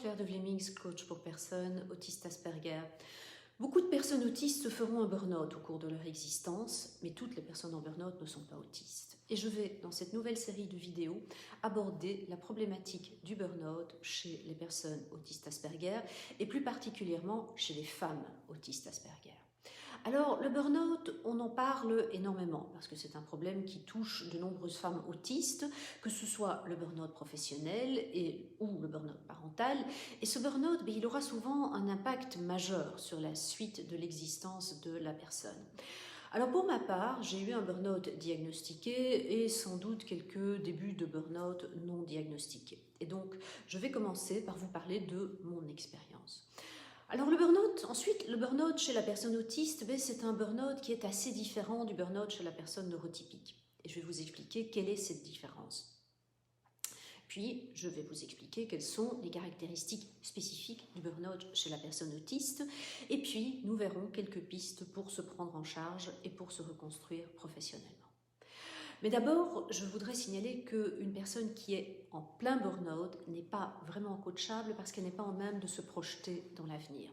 Claire de Vlemings, coach pour personnes autistes Asperger. Beaucoup de personnes autistes feront un burn-out au cours de leur existence, mais toutes les personnes en burn-out ne sont pas autistes. Et je vais, dans cette nouvelle série de vidéos, aborder la problématique du burn-out chez les personnes autistes Asperger, et plus particulièrement chez les femmes autistes Asperger. Alors, le burn-out, on en parle énormément parce que c'est un problème qui touche de nombreuses femmes autistes, que ce soit le burn-out professionnel ou le burn-out parental. Et ce burn-out, il aura souvent un impact majeur sur la suite de l'existence de la personne. Alors pour ma part, j'ai eu un burn-out diagnostiqué et sans doute quelques débuts de burn-out non diagnostiqués. Et donc, je vais commencer par vous parler de mon expérience. Alors le burn-out, ensuite, le burn-out chez la personne autiste, c'est un burn-out qui est assez différent du burn-out chez la personne neurotypique. Et je vais vous expliquer quelle est cette différence. Puis, je vais vous expliquer quelles sont les caractéristiques spécifiques du burn-out chez la personne autiste. Et puis, nous verrons quelques pistes pour se prendre en charge et pour se reconstruire professionnellement. Mais d'abord, je voudrais signaler qu'une personne qui est en plein burn-out n'est pas vraiment coachable parce qu'elle n'est pas en même de se projeter dans l'avenir.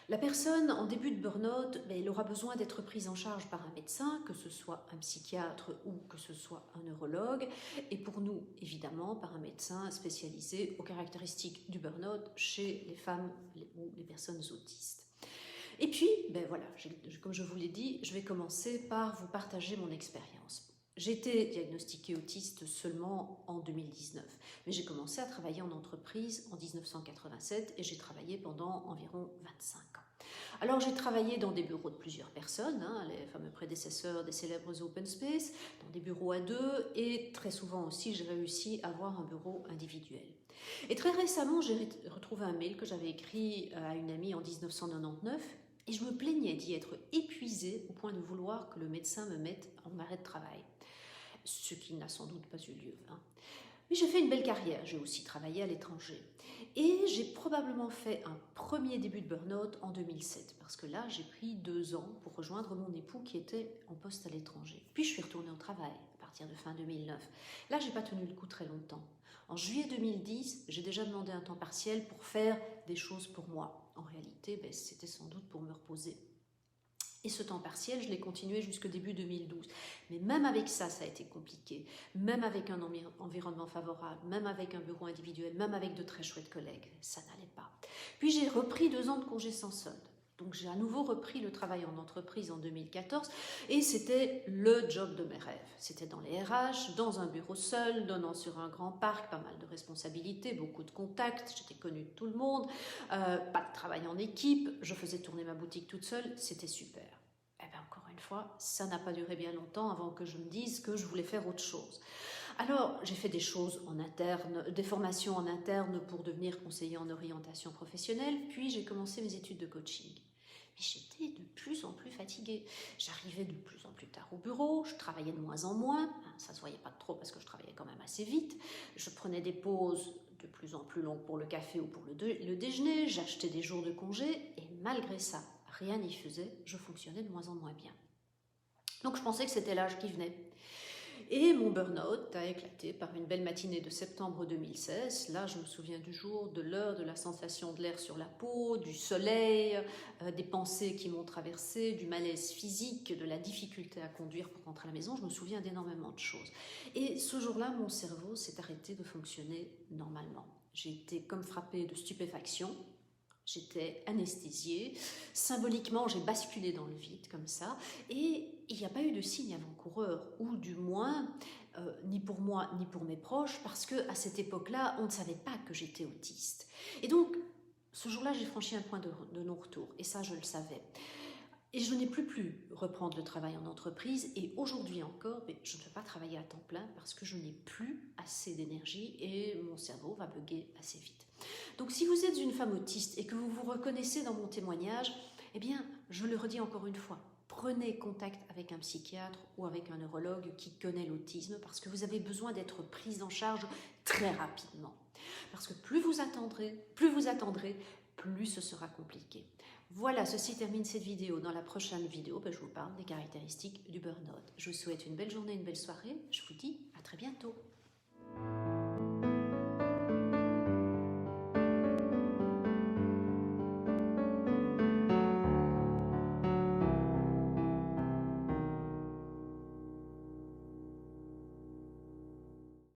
La personne en début de burn-out, elle aura besoin d'être prise en charge par un médecin, que ce soit un psychiatre ou que ce soit un neurologue, et pour nous, évidemment, par un médecin spécialisé aux caractéristiques du burn-out chez les femmes ou les personnes autistes. Et puis, voilà, comme je vous l'ai dit, je vais commencer par vous partager mon expérience. J'ai été diagnostiquée autiste seulement en 2019, mais j'ai commencé à travailler en entreprise en 1987 et j'ai travaillé pendant environ 25 ans. Alors j'ai travaillé dans des bureaux de plusieurs personnes, les fameux prédécesseurs des célèbres open space, dans des bureaux à deux et très souvent aussi j'ai réussi à avoir un bureau individuel. Et très récemment j'ai retrouvé un mail que j'avais écrit à une amie en 1999 et je me plaignais d'y être épuisée au point de vouloir que le médecin me mette en arrêt de travail. Ce qui n'a sans doute pas eu lieu. Mais j'ai fait une belle carrière, j'ai aussi travaillé à l'étranger. Et j'ai probablement fait un premier début de burn-out en 2007, parce que là, j'ai pris 2 ans pour rejoindre mon époux qui était en poste à l'étranger. Puis je suis retournée au travail à partir de fin 2009. Là, j'ai pas tenu le coup très longtemps. En juillet 2010, j'ai déjà demandé un temps partiel pour faire des choses pour moi. En réalité, c'était sans doute pour me reposer. Et ce temps partiel, je l'ai continué jusqu'au début 2012. Mais même avec ça, ça a été compliqué. Même avec un environnement favorable, même avec un bureau individuel, même avec de très chouettes collègues, ça n'allait pas. Puis j'ai repris 2 ans de congé sans solde. Donc j'ai à nouveau repris le travail en entreprise en 2014 et c'était le job de mes rêves. C'était dans les RH, dans un bureau seul, donnant sur un grand parc, pas mal de responsabilités, beaucoup de contacts, j'étais connue de tout le monde, pas de travail en équipe, je faisais tourner ma boutique toute seule, c'était super. Encore une fois, ça n'a pas duré bien longtemps avant que je me dise que je voulais faire autre chose. Alors, j'ai fait des choses en interne, des formations en interne pour devenir conseiller en orientation professionnelle, puis j'ai commencé mes études de coaching. Mais j'étais de plus en plus fatiguée. J'arrivais de plus en plus tard au bureau, je travaillais de moins en moins, ça se voyait pas trop parce que je travaillais quand même assez vite. Je prenais des pauses de plus en plus longues pour le café ou pour le déjeuner, j'achetais des jours de congé et malgré ça, rien n'y faisait, je fonctionnais de moins en moins bien. Donc je pensais que c'était l'âge qui venait. Et mon burn-out a éclaté par une belle matinée de septembre 2016. Là, je me souviens du jour, de l'heure, de la sensation de l'air sur la peau, du soleil, des pensées qui m'ont traversée, du malaise physique, de la difficulté à conduire pour rentrer à la maison. Je me souviens d'énormément de choses. Et ce jour-là, mon cerveau s'est arrêté de fonctionner normalement. J'ai été comme frappée de stupéfaction. J'étais anesthésiée, symboliquement j'ai basculé dans le vide comme ça et il n'y a pas eu de signe avant-coureur ou du moins ni pour moi ni pour mes proches parce qu'à cette époque-là on ne savait pas que j'étais autiste. Et donc ce jour-là j'ai franchi un point de non-retour et ça je le savais. Et je n'ai plus pu reprendre le travail en entreprise et aujourd'hui encore, je ne peux pas travailler à temps plein parce que je n'ai plus assez d'énergie et mon cerveau va bugger assez vite. Donc si vous êtes une femme autiste et que vous vous reconnaissez dans mon témoignage, eh bien, je le redis encore une fois, prenez contact avec un psychiatre ou avec un neurologue qui connaît l'autisme parce que vous avez besoin d'être prise en charge très rapidement. Parce que plus vous attendrez, plus ce sera compliqué. Voilà, ceci termine cette vidéo. Dans la prochaine vidéo, je vous parle des caractéristiques du burn-out. Je vous souhaite une belle journée, une belle soirée. Je vous dis à très bientôt.